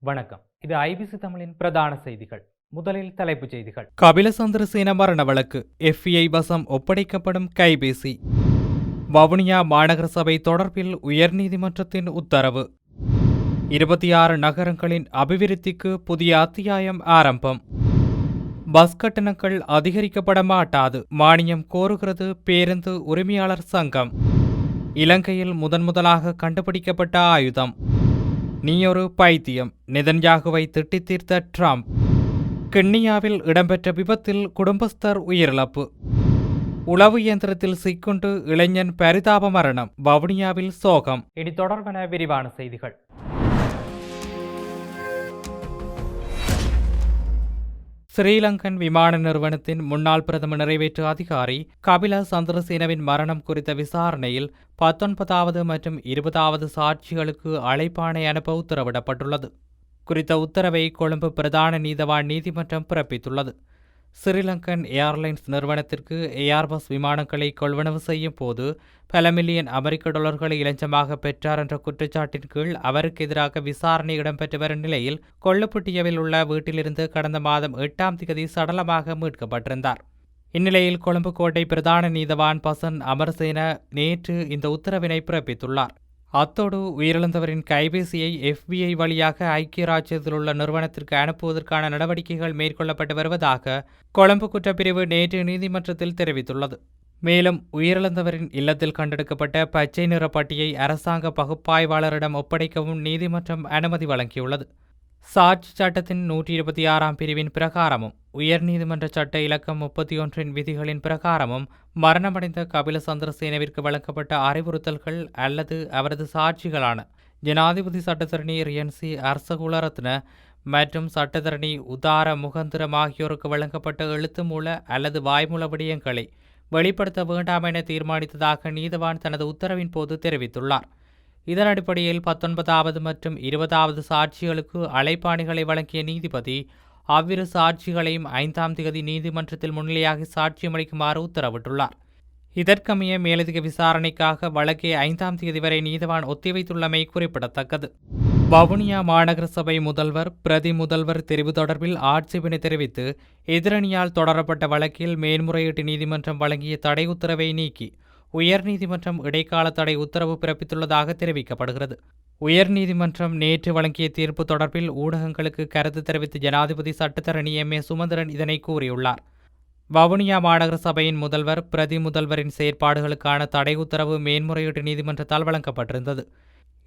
வணக்கம். இது ஐபிசி தமிழின் பிரதான செய்திகள். முதலில் தலைப்புச் செய்திகள். கபில சந்திரசேன மரண வழக்கு FBI வசம் ஒப்படைக்கப்படும் கைபேசி. வவுனியா மாநகர சபை தொடர்பில் உயர்நீதிமன்றத்தின் உத்தரவு. 26 நகரங்களின் அபிவிருத்திக்கு புதிய அத்தியாயம் ஆரம்பம். பஸ் கட்டணங்கள் அதிகரிக்கப்பட மாட்டாது, மானியம் கோருகிறது பேருந்து உரிமையாளர் சங்கம். இலங்கையில் முதன்முதலாக கண்டுபிடிக்கப்பட்ட ஆயுதம். நீயொரு பைத்தியம், நெதன்யாகுவை திட்டித் தீர்த்த ட்ரம்ப். கென்னியாவில் இடம்பெற்ற விபத்தில் குடும்பஸ்தர் உயிரிழப்பு. உளவு இயந்திரத்தில் சிக்குண்டு இளைஞன் பரிதாப மரணம். வவுனியாவில் சோகம். இனி தொடர்பான விரிவான செய்திகள். ஸ்ரீலங்கன் விமான நிறுவனத்தின் முன்னாள் பிரதம நிறைவேற்று அதிகாரி கபில சந்திரசேனவின் மரணம் குறித்த விசாரணையில் 19வது மற்றும் 20வது சாட்சிகளுக்கு அழைப்பாணை அனுப்ப உத்தரவிடப்பட்டுள்ளது. குறித்த உத்தரவை கொழும்பு பிரதான நீதவான் நீதிமன்றம் பிறப்பித்துள்ளது. ஸ்ரீலங்கன் ஏர்லைன்ஸ் நிறுவனத்திற்கு ஏர்பஸ் விமானங்களை கொள்வனவு செய்யும் போது பல மில்லியன் அமெரிக்க டாலர்களை இலஞ்சமாக பெற்றார் என்ற குற்றச்சாட்டின் கீழ் அவருக்கு எதிராக விசாரணை இடம்பெற்று வரும் நிலையில் கொள்ளுப்பட்டியவில் உள்ள வீட்டிலிருந்து கடந்த மாதம் 8ஆம் தேதி சடலமாக மீட்கப்பட்டிருந்தார். இந்நிலையில் கொழும்பு கோட்டை பிரதான நீதவான் பசன் அமரசேன நேற்று இந்த உத்தரவினை பிறப்பித்துள்ளார். அத்தோடு உயிரிழந்தவரின் கைபேசியை FBI வழியாக ஐக்கிய ராஜ்யத்தில் உள்ள நிறுவனத்திற்கு அனுப்புவதற்கான நடவடிக்கைகள் மேற்கொள்ளப்பட்டு வருவதாக கொழும்பு குற்றப்பிரிவு நேற்று நீதிமன்றத்தில் தெரிவித்துள்ளது. மேலும் உயிரிழந்தவரின் இல்லத்தில் கண்டெடுக்கப்பட்ட பச்சை நிற பட்டியை அரசாங்க பகுப்பாய்வாளரிடம் ஒப்படைக்கவும் நீதிமன்றம் அனுமதி வழங்கியுள்ளது. சாட்சி சட்டத்தின் 126ஆம் பிரிவின் பிரகாரமும் உயர்நீதிமன்ற சட்ட இலக்கம் 31 விதிகளின் பிரகாரமும் மரணமடைந்த கபில சந்திரசேனவிற்கு வழங்கப்பட்ட அறிவுறுத்தல்கள் அல்லது அவரது சாட்சிகளான ஜனாதிபதி சட்டத்தரணி ரியன்சி அர்சகுலரத்ன மற்றும் சட்டத்தரணி உதார முகந்திரம் ஆகியோருக்கு வழங்கப்பட்ட எழுத்து மூல அல்லது வாய்மூல விடயங்களை வெளிப்படுத்த வேண்டாம் என தீர்மானித்ததாக நீதவான் தனது உத்தரவின் போது தெரிவித்துள்ளார். இதன் அடிப்படையில் 19வது மற்றும் 20வது சாட்சிகளுக்கு அழைப்பாணிகளை வழங்கிய நீதிபதி அவ்விரு சாட்சிகளையும் 5ஆம் தேதி நீதிமன்றத்தில் முன்னிலையாகி சாட்சியமளிக்குமாறு உத்தரவிட்டுள்ளார். இதற்கமைய மேலதிக விசாரணைக்காக வழக்கை 5ஆம் தேதி வரை நீதவான் ஒத்திவைத்துள்ளமை குறிப்பிடத்தக்கது. வவுனியா மாநகர சபை முதல்வர் பிரதி முதல்வர் தெரிவு தொடர்பில் ஆட்சேபனை தெரிவித்து எதிரணியால் தொடரப்பட்ட வழக்கில் மேன்முறையீட்டு நீதிமன்றம் வழங்கிய தடை உத்தரவை நீக்கி உயர்நீதிமன்றம் இடைக்கால தடை உத்தரவு பிறப்பித்துள்ளதாக தெரிவிக்கப்படுகிறது. உயர்நீதிமன்றம் நேற்று வழங்கிய தீர்ப்பு தொடர்பில் ஊடகங்களுக்கு கருத்து தெரிவித்த ஜனாதிபதி சட்டத்தரணி MA சுமந்திரன் இதனை கூறியுள்ளார். வவுனியா மாநகர சபையின் முதல்வர் பிரதி முதல்வரின் செயற்பாடுகளுக்கான தடை உத்தரவு மேன்முறையீட்டு நீதிமன்றத்தால் வழங்கப்பட்டிருந்தது.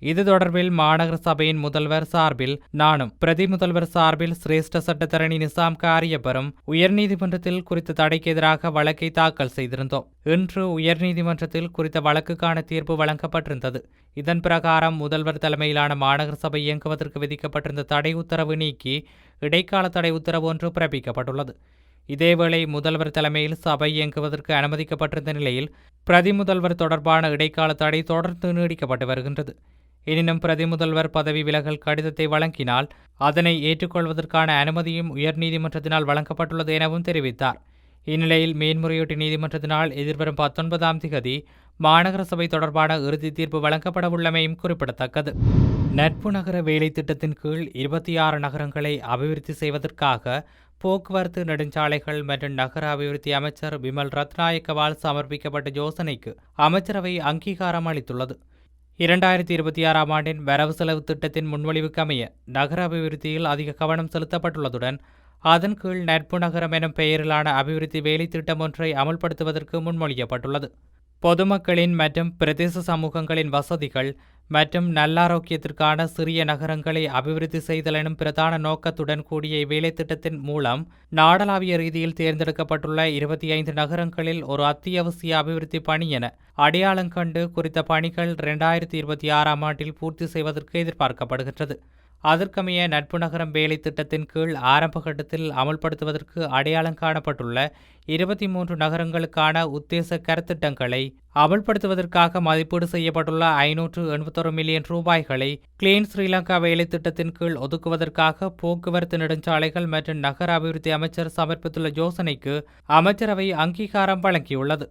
இது தொடர்பில் மாநகர சபையின் முதல்வர் சார்பில் நானும் பிரதி முதல்வர் சார்பில் சிரேஷ்ட சட்டத்தரணி நிசாம் காரியப்பரும் உயர்நீதிமன்றத்தில் குறித்த தடைக்கு எதிராக வழக்கை தாக்கல் செய்திருந்தோம். இன்று உயர்நீதிமன்றத்தில் குறித்த வழக்குக்கான தீர்ப்பு வழங்கப்பட்டிருந்தது. இதன் பிரகாரம் முதல்வர் தலைமையிலான மாநகர சபை இயங்குவதற்கு விதிக்கப்பட்டிருந்த தடை உத்தரவு நீக்கி இடைக்கால தடை உத்தரவு ஒன்று பிறப்பிக்கப்பட்டுள்ளது. இதேவேளை முதல்வர் தலைமையில் சபை இயங்குவதற்கு அனுமதிக்கப்பட்டிருந்த நிலையில் பிரதி முதல்வர் தொடர்பான இடைக்கால தடை தொடர்ந்து நீடிக்கப்பட்டு வருகின்றது. எனினும் பிரதி முதல்வர் பதவி விலகல் கடிதத்தை வழங்கினால் அதனை ஏற்றுக்கொள்வதற்கான அனுமதியும் உயர்நீதிமன்றத்தினால் வழங்கப்பட்டுள்ளது எனவும் தெரிவித்தார். இந்நிலையில் மேன்முறையீட்டு நீதிமன்றத்தினால் எதிர்வரும் 19ஆம் தேதி மாநகர சபை தொடர்பான இறுதி தீர்ப்பு வழங்கப்படவுள்ளமையும் குறிப்பிடத்தக்கது. நட்பு நகர வேலை திட்டத்தின் கீழ் 26 நகரங்களை அபிவிருத்தி செய்வதற்காக போக்குவரத்து நெடுஞ்சாலைகள் மற்றும் நகர அபிவிருத்தி அமைச்சர் விமல் ரத்நாயக்கவால் சமர்ப்பிக்கப்பட்ட யோசனைக்கு அமைச்சரவை அங்கீகாரம் அளித்துள்ளது. 2026ஆம் ஆண்டின் வரவு செலவு திட்டத்தின் முன்மொழிவுக்கு அமைய நகர அபிவிருத்தியில் அதிக கவனம் செலுத்தப்பட்டுள்ளதுடன் அதன் கீழ் நட்பு நகரம் எனும் பெயரிலான அபிவிருத்தி வேலை திட்டம் ஒன்றை அமல்படுத்துவதற்கு முன்மொழியப்பட்டுள்ளது. பொதுமக்களின் மற்றும் பிரதேச சமூகங்களின் வசதிகள் மற்றும் நல்லாரோக்கியத்திற்கான சிறிய நகரங்களை அபிவிருத்தி செய்தல் எனும் பிரதான நோக்கத்துடன் கூடிய இவ்வேலை திட்டத்தின் மூலம் நாடளாவிய ரீதியில் தேர்ந்தெடுக்கப்பட்டுள்ள 25 நகரங்களில் ஒரு அத்தியாவசிய அபிவிருத்தி பணி என அடையாளம் கண்டு குறித்த பணிகள் 2026ஆம் ஆண்டில் பூர்த்தி செய்வதற்கு எதிர்பார்க்கப்படுகின்றது. அதற்கமைய நட்பு நகரம் வேலை திட்டத்தின் கீழ் ஆரம்ப கட்டத்தில் அமல்படுத்துவதற்கு அடையாளம் காணப்பட்டுள்ள 23 நகரங்களுக்கான உத்தேச கருத்திட்டங்களை அமல்படுத்துவதற்காக மதிப்பீடு செய்யப்பட்டுள்ள 581 மில்லியன் ரூபாய்களை கிளீன் ஸ்ரீலங்கா வேலை திட்டத்தின் கீழ் ஒதுக்குவதற்காக போக்குவரத்து நெடுஞ்சாலைகள் மற்றும் நகர அபிவிருத்தி அமைச்சர் சமர்ப்பித்துள்ள யோசனைக்கு அமைச்சரவை அங்கீகாரம் வழங்கியுள்ளது.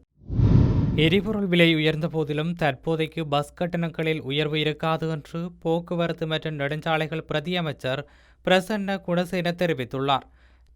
எரிபொருள் விலை உயர்ந்த போதிலும் தற்போதைக்கு பஸ் கட்டணங்களில் உயர்வு இருக்காது என்று போக்குவரத்து மற்றும் நெடுஞ்சாலைகள் பிரதியமைச்சர் பிரசன்ன குணசேன தெரிவித்துள்ளார்.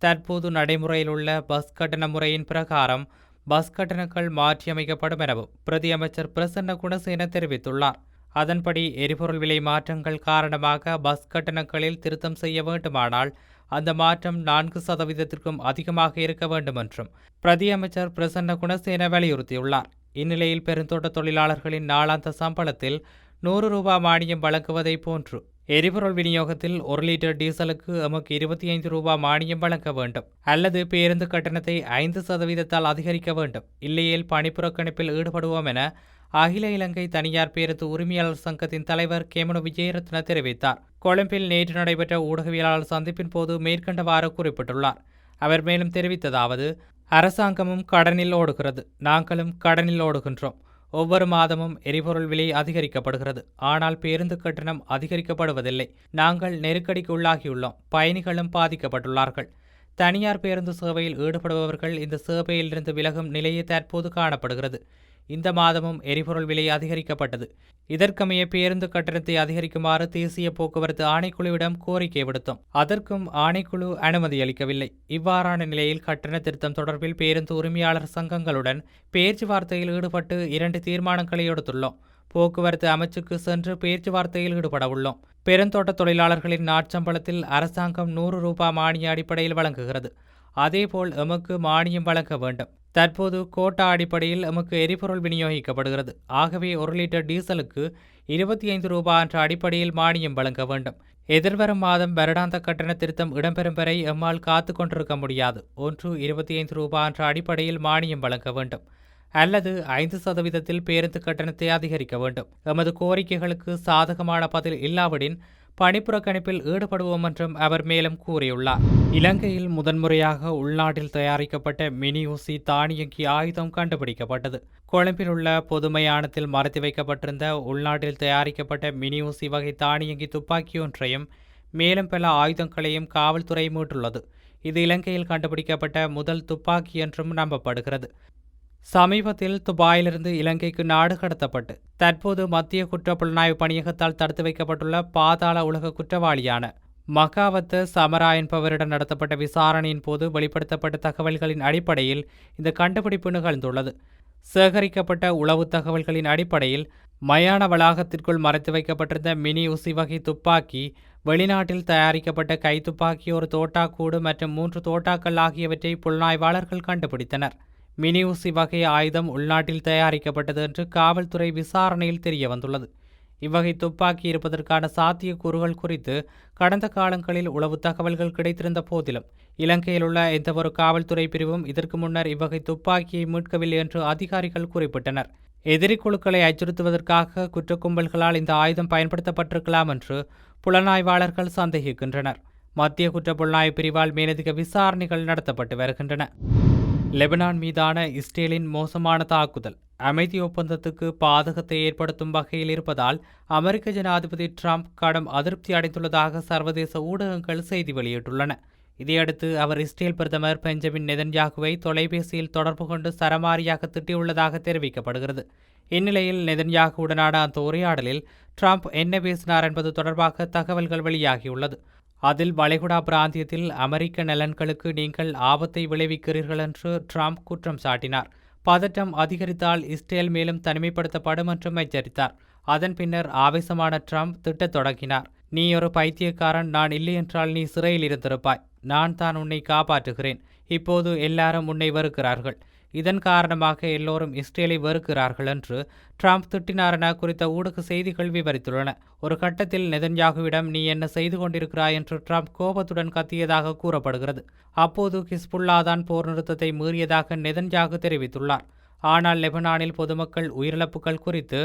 தற்போது நடைமுறையில் உள்ள பஸ் கட்டண முறையின் பிரகாரம் பஸ் கட்டணங்கள் மாற்றியமைக்கப்படும் எனவும் பிரதியமைச்சர் பிரசன்ன குணசேன தெரிவித்துள்ளார். அதன்படி எரிபொருள் விலை மாற்றங்கள் காரணமாக பஸ் கட்டணங்களில் திருத்தம் செய்ய வேண்டுமானால் அந்த மாற்றம் 4% அதிகமாக இருக்க வேண்டும் என்றும் பிரதியமைச்சர் பிரசன்ன குணசேன வலியுறுத்தியுள்ளார். இந்நிலையில் பெருந்தோட்ட தொழிலாளர்களின் நாளாந்த சம்பளத்தில் 100 ரூபாய் மானியம் வழங்குவதை போன்று எரிபொருள் விநியோகத்தில் 1 லிட்டர் டீசலுக்கு எமக்கு 25 ரூபாய் மானியம் வழங்க வேண்டும் அல்லது பேருந்து கட்டணத்தை 5% அதிகரிக்க வேண்டும், இல்லையேல் பணிப்புறக்கணிப்பில் ஈடுபடுவோம் என அகில இலங்கை தனியார் பேருந்து உரிமையாளர் சங்கத்தின் தலைவர் கேமனு விஜயரத்ன தெரிவித்தார். கொழும்பில் நேற்று நடைபெற்ற ஊடகவியலாளர் சந்திப்பின் போது மேற்கண்டவாறு குறிப்பிட்டுள்ளார். அவர் மேலும் தெரிவித்ததாவது: அரசாங்கமும் கடனில் ஓடுகிறது, நாங்களும் கடனில் ஓடுகின்றோம். ஒவ்வொரு மாதமும் எரிபொருள் விலை அதிகரிக்கப்படுகிறது, ஆனால் பேருந்து கட்டணம் அதிகரிக்கப்படுவதில்லை. நாங்கள் நெருக்கடிக்கு உள்ளாகியுள்ளோம், பயணிகளும் பாதிக்கப்பட்டுள்ளார்கள். தனியார் பேருந்து சேவையில் ஈடுபடுபவர்கள் இந்த சேவையிலிருந்து விலகும் நிலையே தற்போது காணப்படுகிறது. இந்த மாதமும் எரிபொருள் விலை அதிகரிக்கப்பட்டது. இதற்கமைய பேருந்து கட்டணத்தை அதிகரிக்குமாறு தேசிய போக்குவரத்து ஆணைக்குழுவிடம் கோரிக்கை விடுத்தோம். அதற்கும் ஆணைக்குழு அனுமதி அளிக்கவில்லை. இவ்வாறான நிலையில் கட்டண திருத்தம் தொடர்பில் பேருந்து உரிமையாளர் சங்கங்களுடன் பேச்சுவார்த்தையில் ஈடுபட்டு 2 தீர்மானங்களை எடுத்துள்ளோம். போக்குவரத்து அமைச்சுக்கு சென்று பேச்சுவார்த்தையில் ஈடுபட உள்ளோம். பெருந்தோட்ட தொழிலாளர்களின் நாட்சம்பளத்தில் அரசாங்கம் 100 ரூபாய் மானிய அடிப்படையில் வழங்குகிறது. அதேபோல் எமக்கு மானியம் வழங்க வேண்டும். தற்போது கோட்டா அடிப்படையில் எமக்கு எரிபொருள் விநியோகிக்கப்படுகிறது. ஆகவே 1 லிட்டர் டீசலுக்கு 25 ரூபாய் என்ற அடிப்படையில் மானியம் வழங்க வேண்டும். எதிர்வரும் மாதம் வருடாந்த கட்டண திருத்தம் இடம்பெறும் வரை எம்மால் காத்து கொண்டிருக்க முடியாது. 25 ரூபாய் என்ற அடிப்படையில் மானியம் வழங்க வேண்டும் அல்லது 5% பேருந்து கட்டணத்தை அதிகரிக்க வேண்டும். எமது கோரிக்கைகளுக்கு சாதகமான பதில் இல்லாவிடின் பணிப்புறக்கணிப்பில் ஈடுபடுவோம் என்றும் அவர் மேலும் கூறியுள்ளார். இலங்கையில் முதன்முறையாக உள்நாட்டில் தயாரிக்கப்பட்ட மினி ஊசி தானியங்கி ஆயுதம் கண்டுபிடிக்கப்பட்டது. கொழும்பில் உள்ள பொது மயானத்தில் மறைத்து வைக்கப்பட்டிருந்த உள்நாட்டில் தயாரிக்கப்பட்ட மினி ஊசி வகை தானியங்கி துப்பாக்கி ஒன்றையும் மேலும் பல ஆயுதங்களையும் காவல்துறை மீட்டுள்ளது. இது இலங்கையில் கண்டுபிடிக்கப்பட்ட முதல் துப்பாக்கி என்றும் நம்பப்படுகிறது. சமீபத்தில் துபாயிலிருந்து இலங்கைக்கு நாடு கடத்தப்பட்டு தற்போது மத்திய குற்றப்புலனாய்வு பணியகத்தால் தடுத்து வைக்கப்பட்டுள்ள பாதாள உலக குற்றவாளியான மகாவத்த சமரா என்பவரிடம் நடத்தப்பட்ட விசாரணையின் போது வெளிப்படுத்தப்பட்ட தகவல்களின் அடிப்படையில் இந்த கண்டுபிடிப்பு நிகழ்ந்துள்ளது. சேகரிக்கப்பட்ட உளவு தகவல்களின் அடிப்படையில் மயான வளாகத்திற்குள் மறைத்து வைக்கப்பட்டிருந்த மினி ஊசி வகை துப்பாக்கி, வெளிநாட்டில் தயாரிக்கப்பட்ட கைத்துப்பாக்கி, ஒரு தோட்டாக்கூடு மற்றும் 3 தோட்டாக்கள் ஆகியவற்றை புலனாய்வாளர்கள் கண்டுபிடித்தனர். மினி ஊசி வகை ஆயுதம் உள்நாட்டில் தயாரிக்கப்பட்டது என்று காவல்துறை விசாரணையில் தெரிய வந்துள்ளது. இவ்வகை துப்பாக்கி இருப்பதற்கான சாத்தியக்கூறுகள் குறித்து கடந்த காலங்களில் உளவு தகவல்கள் கிடைத்திருந்த போதிலும் இலங்கையில் உள்ள எந்தவொரு காவல்துறை பிரிவும் இதற்கு முன்னர் இவ்வகை துப்பாக்கியை மீட்கவில்லை என்று அதிகாரிகள் குறிப்பிட்டனர். எதிரி குழுக்களை அச்சுறுத்துவதற்காக குற்றக்கும்பல்களால் இந்த ஆயுதம் பயன்படுத்தப்பட்டிருக்கலாம் என்று புலனாய்வாளர்கள் சந்தேகிக்கின்றனர். மத்திய குற்றப்புலனாய்வு பிரிவால் மேலதிக விசாரணைகள் நடத்தப்பட்டு வருகின்றன. லெபனான் மீதான இஸ்ரேலின் மோசமான தாக்குதல் அமைதி ஒப்பந்தத்துக்கு பாதகத்தை ஏற்படுத்தும் வகையில் இருப்பதால் அமெரிக்க ஜனாதிபதி ட்ரம்ப் கடும் அதிருப்தி அடைந்துள்ளதாக சர்வதேச ஊடகங்கள் செய்தி வெளியிட்டுள்ளன. இதையடுத்து அவர் இஸ்ரேல் பிரதமர் பெஞ்சமின் நெதன்யாகுவை தொலைபேசியில் தொடர்பு கொண்டு சரமாரியாக திட்டியுள்ளதாக தெரிவிக்கப்படுகிறது. இந்நிலையில் நெதன்யாகுவுடனான அந்த உரையாடலில் ட்ரம்ப் என்ன பேசினார் என்பது தொடர்பாக தகவல்கள் வெளியாகியுள்ளது. அதில் வளைகுடா பிராந்தியத்தில் அமெரிக்க நலன்களுக்கு நீங்கள் ஆபத்தை விளைவிக்கிறீர்கள் என்று ட்ரம்ப் குற்றம் சாட்டினார். பதற்றம் அதிகரித்தால் இஸ்ரேல் மேலும் தனிமைப்படுத்தப்படும் என்றும் எச்சரித்தார். அதன் பின்னர் ஆவேசமான ட்ரம்ப் திட்டத் தொடங்கினார். நீ ஒரு பைத்தியக்காரன், நான் இல்லை என்றால் நீ சிறையில் இருந்திருப்பாய். நான் தான் உன்னை காப்பாற்றுகிறேன். இப்போது எல்லாரும் உன்னை வெறுக்கிறார்கள். இதன் காரணமாக எல்லோரும் இஸ்ரேலை வெறுக்கிறார்கள் என்று ட்ரம்ப் திட்டினார் என குறித்த ஊடக செய்திகள் விவரித்துள்ளன. ஒரு கட்டத்தில் நெதன்யாகுவிடம் நீ என்ன செய்து கொண்டிருக்கிறாய் என்று ட்ரம்ப் கோபத்துடன் கத்தியதாக கூறப்படுகிறது. அப்போது ஹிஸ்புல்லா தான் போர் நிறுத்தத்தை மீறியதாக நெதன்யாகு தெரிவித்துள்ளார். ஆனால் லெபனானில் பொதுமக்கள் உயிரிழப்புகள் குறித்து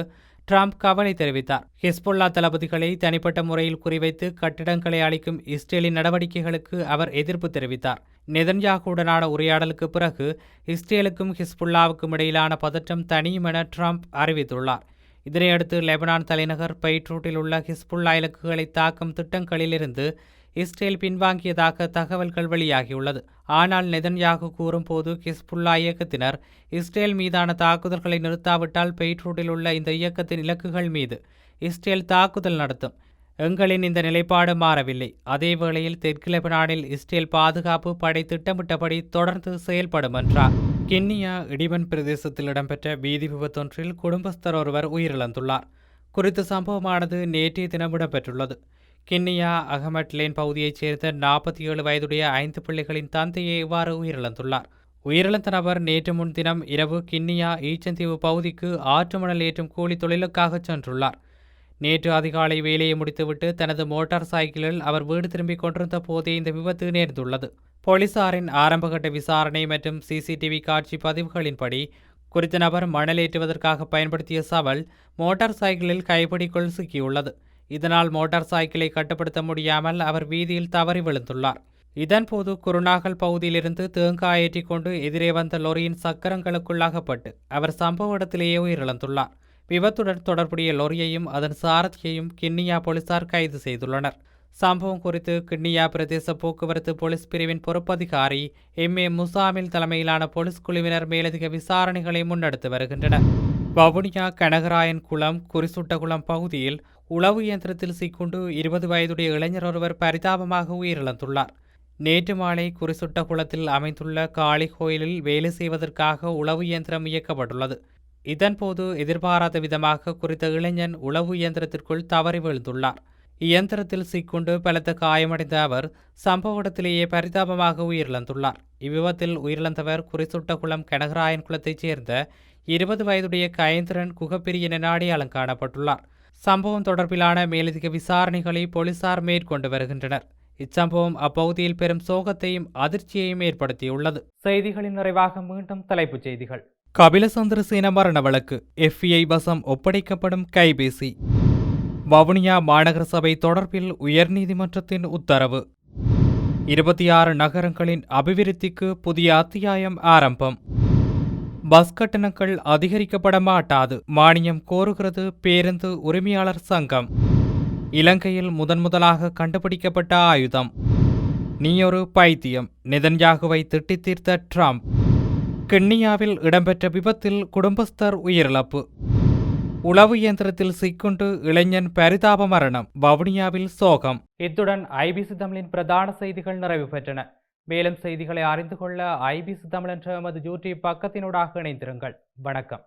ட்ரம்ப் கவலை தெரிவித்தார். ஹிஸ்புல்லா தளபதிகளை தனிப்பட்ட முறையில் குறிவைத்து கட்டிடங்களை அளிக்கும் இஸ்ரேலின் நடவடிக்கைகளுக்கு அவர் எதிர்ப்பு தெரிவித்தார். நெதன்யாகுவுடனான உரையாடலுக்கு பிறகு இஸ்ரேலுக்கும் ஹிஸ்புல்லாவுக்கும் இடையிலான பதற்றம் தனியும் என ட்ரம்ப் அறிவித்துள்ளார். இதனையடுத்து லெபனான் தலைநகர் பெய்ட்ரூட்டில் உள்ள ஹிஸ்புல்லா இலக்குகளை தாக்கும் திட்டங்களிலிருந்து இஸ்ரேல் பின்வாங்கியதாக தகவல்கள் வெளியாகியுள்ளது. ஆனால் நெதன்யாகு கூறும்போது ஹிஸ்புல்லா இயக்கத்தினர் இஸ்ரேல் மீதான தாக்குதல்களை நிறுத்தாவிட்டால் பெய்ட்ரூட்டில் உள்ள இந்த இயக்கத்தின் இலக்குகள் மீது இஸ்ரேல் தாக்குதல் நடத்தும். எங்களின் இந்த நிலைப்பாடு மாறவில்லை. அதேவேளையில் தெற்கு லெபனானில் இஸ்ரேல் பாதுகாப்பு படை திட்டமிட்டபடி தொடர்ந்து செயல்படும் என்றார். கிண்ணியா இடிமன் பிரதேசத்தில் இடம்பெற்ற வீதி விபத்தொன்றில் குடும்பஸ்தர் ஒருவர் உயிரிழந்துள்ளார். குறித்த சம்பவமானது நேற்றைய தினம் இடம்பெற்றுள்ளது. கிண்ணியா அகமட் லேன் பகுதியைச் சேர்ந்த 47 வயதுடைய 5 பிள்ளைகளின் தந்தையே இவ்வாறு உயிரிழந்துள்ளார். உயிரிழந்த நபர் நேற்று முன்தினம் இரவு கிண்ணியா ஈச்சந்தீவு பகுதிக்கு ஆற்று மணல் ஏற்றும் கூலி தொழிலுக்காக சென்றுள்ளார். நேற்று அதிகாலை வேலையை முடித்துவிட்டு தனது மோட்டார் சைக்கிளில் அவர் வீடு திரும்பிக் கொண்டிருந்த போதே இந்த விபத்து நேர்ந்துள்ளது. போலீசாரின் ஆரம்பகட்ட விசாரணை மற்றும் சிசிடிவி காட்சி பதிவுகளின்படி குறித்த நபர் மணல் ஏற்றுவதற்காக பயன்படுத்திய சவல் மோட்டார் சைக்கிளில் கைப்பிடிக்குள் சிக்கியுள்ளது. இதனால் மோட்டார் சைக்கிளை கட்டுப்படுத்த முடியாமல் அவர் வீதியில் தவறி விழுந்துள்ளார். இதன்போது குருநாகல் பகுதியிலிருந்து தேங்காய் ஏற்றிக் கொண்டு எதிரே வந்த லொரியின் சக்கரங்களுக்குள் அகப்பட்டு அவர் சம்பவ இடத்திலேயே உயிரிழந்துள்ளார். விபத்துடன் தொடர்புடைய லொரியையும் அதன் சாரதியையும் கிண்ணியா போலீசார் கைது செய்துள்ளனர். சம்பவம் குறித்து கிண்ணியா பிரதேச போக்குவரத்து போலீஸ் பிரிவின் பொறுப்பதிகாரி MA முசாமில் தலைமையிலான போலீஸ் குழுவினர் மேலதிக விசாரணைகளை முன்னெடுத்து வருகின்றனர். வவுனியா கனகராயன் குளம் குறிசுட்டகுளம் பகுதியில் உளவு இயந்திரத்தில் சிக்குண்டு 20 வயதுடைய இளைஞர் ஒருவர் பரிதாபமாக உயிரிழந்துள்ளார். நேற்று மாலை குறிசுட்டகுளத்தில் அமைந்துள்ள காளி கோயிலில் வேலை செய்வதற்காக உளவு இயந்திரம் இயக்கப்பட்டுள்ளது. இதன்போது எதிர்பாராத விதமாக குறித்த இளைஞன் உளவு இயந்திரத்திற்குள் தவறி விழுந்துள்ளார். இயந்திரத்தில் சிக்குண்டு பலத்த காயமடைந்த அவர் சம்பவ இடத்திலேயே பரிதாபமாக உயிரிழந்துள்ளார். இவ்விபத்தில் உயிரிழந்தவர் குறிசுட்டகுளம் கனகராயன் குளத்தைச் சேர்ந்த 20 வயதுடைய கயந்திரன் குகப்பிரியன் என அடையாளம் காணப்பட்டுள்ளார். சம்பவம் தொடர்பிலான மேலதிக விசாரணைகளை போலீசார் மேற்கொண்டு வருகின்றனர். இச்சம்பவம் அப்பகுதியில் பெரும் சோகத்தையும் அதிர்ச்சியையும் ஏற்படுத்தியுள்ளது. செய்திகளின் நிறைவாக மீண்டும் தலைப்புச் செய்திகள். கபில சந்திரசேன மரண வழக்கு FBI வசம் ஒப்படைக்கப்படும் கைபேசி. வவுனியா மாநகர சபை தொடர்பில் உயர்நீதிமன்றத்தின் உத்தரவு. 26 நகரங்களின் அபிவிருத்திக்கு புதிய அத்தியாயம் ஆரம்பம். பஸ் கட்டணங்கள் அதிகரிக்கப்பட மாட்டாது, மானியம் கோருகிறது பேருந்து உரிமையாளர் சங்கம். இலங்கையில் முதன்முதலாக கண்டுபிடிக்கப்பட்ட ஆயுதம். நீயொரு பைத்தியம், நெதன்யாகுவை திட்டித் தீர்த்த ட்ரம்ப். கிண்ணியாவில் இடம்பெற்ற விபத்தில் குடும்பஸ்தர் உயிரிழப்பு. உளவு இயந்திரத்தில் சிக்குண்டு இளைஞன் பரிதாப மரணம். வவுனியாவில் சோகம். இத்துடன் IBC தமிழின் பிரதான செய்திகள் நிறைவு பெற்றன. மேலும் செய்திகளை அறிந்து கொள்ள IBC தமிழ் என்ற எமது யூடியூப் பக்கத்தினூடாக இணைந்திருங்கள். வணக்கம்.